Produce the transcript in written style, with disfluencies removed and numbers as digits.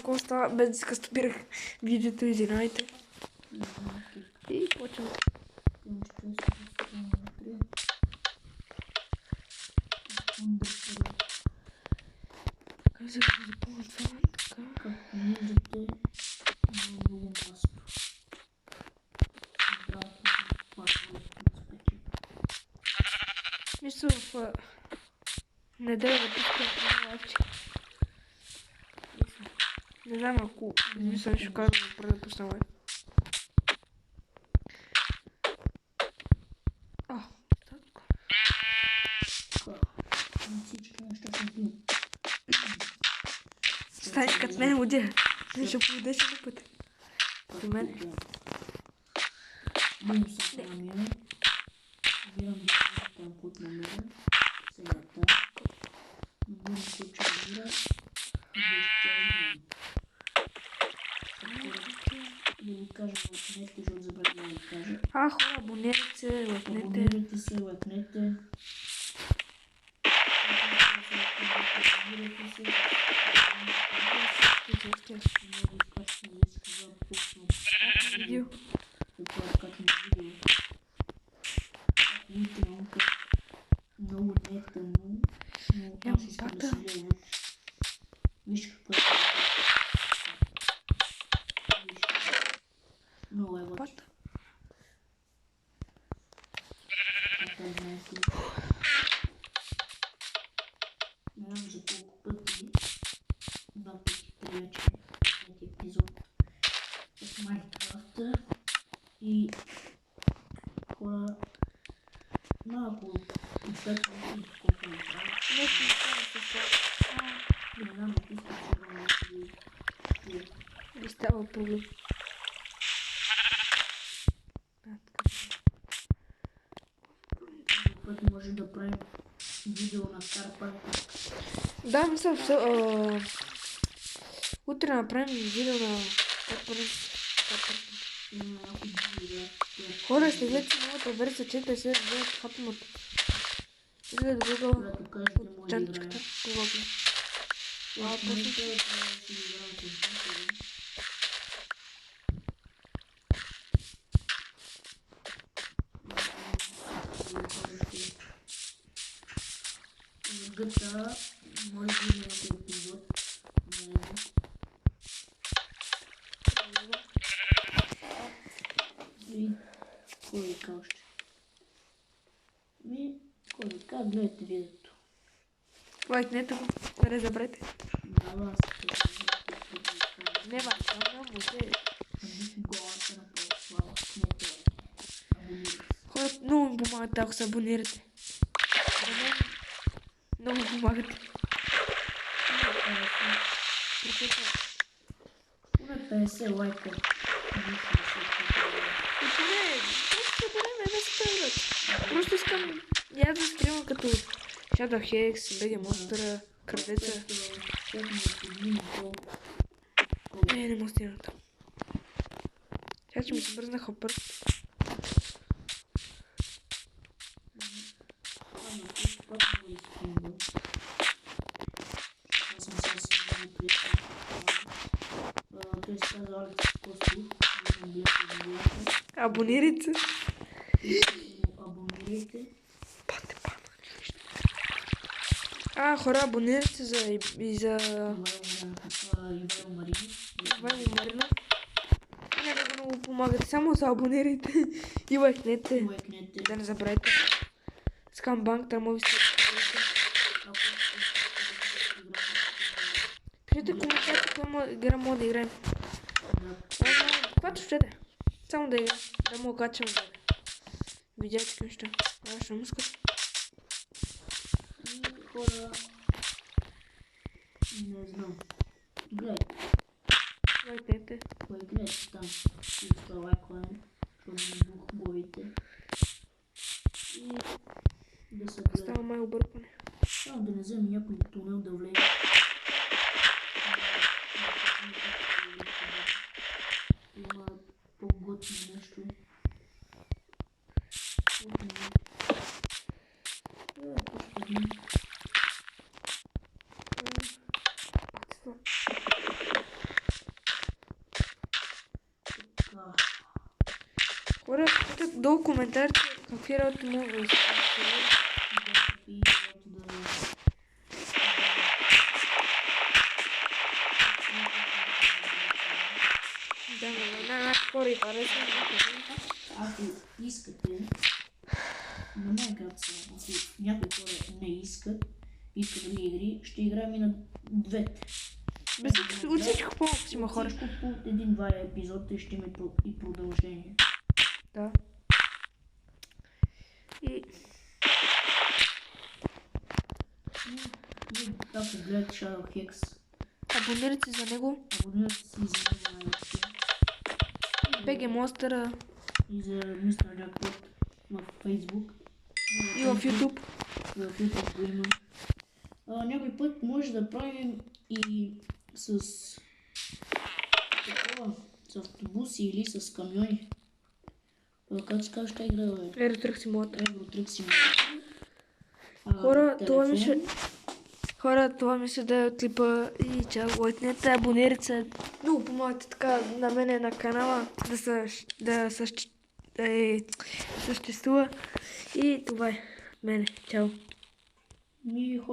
какво става, без да скастопирах видеото, извинявайте. И почвам. Как се запълня това? Така. Както виждате, има много място. Мисля в неделя да пускам това лайфче. Не знам ако мисля ще казвам преди да пусна лайф. Станеш като мен лудя. Не ще поведеш на път. При мен. Бум се намира. Вирам да там под намира. Сега так. Бум се намира. Да ви кажа лъкнете, защото забрах да ви кажа. Хора, абонирайте се, лайкнете. Абонирайте се, лайкнете. Абонирайте се. Видео. Много не е тъмно, но аз искам да се гледам. Виж какво е. Много е лъче. Не знам за колко пъти, 2 пъти, 3 вече, трети епизод от Майнкрафта и хора малко от 5 минути, колко направя. Не става с това. Не знам, ако искам да нещо Не става проблем. път може да правим видео на Карпарк. Да, мисля, утре направим видео на Карпарк. Хора, ще гледате новата версия 4.7, да хапим от от чантичката. Това гледа. Гъта, може би някой епизод. И кой вика още? Кой вика, гледайте видеото. Лайкнете го, не забравяйте. Да, аз Няма, може. Хора, много ми помагате, ако се абонирате. Много ми помагате. Поне 50 лайка. Просто искам я да стримам като Shadow Hex, BG Monster, Крадеца. Не мога стигна там. Сега че ми се бръзнаха пръст. Абонирайте се. Абонирайте. Хора, абонирайте се за Ивайло Маринов. Не много помагате, само се абонирайте и лайкнете. Да не забравяйте. Скамбанк, търмови сте. Пишете коментар, каква игра мога да играем. Каквато щете. Само да играем. Да мога качам да видяете към неща. Ще муска. Хора... Не знам. Гледай. Лайкнете. Кой гледате там? Иска лайкване, защото не бух главите. И да се гледа. Става май объркване. Само да не вземе някой тунел да влезе. Има по-готно нещо. Кажете долу коментарите какви работи мога да използвам. И каквото да Да, но хора и харесвам. Ако искате, на Minecraft само, ако някои хора не искат други игри, ще играем и на двете. От всичко по-малко си има хора. Всичко по един-два епизода и ще има и продължение. Да. И Ако гледате Shadow Hex, абонирайте се за него. абонирайте се и за него най-вече. BG Monster И за Mr. Jackpot в Facebook. и в YouTube. В YouTube го има. Някой път може да правим и с такова, с автобуси или с камиони. Как се казва, ще игра, бе? Евротрък Simulator. Евротрък Simulator. Хора, това мисля да е от клипа и чао, лайкнете, абонирайте се. Много помагате така на мене на канала да съществува. И това е мене. Чао. Ние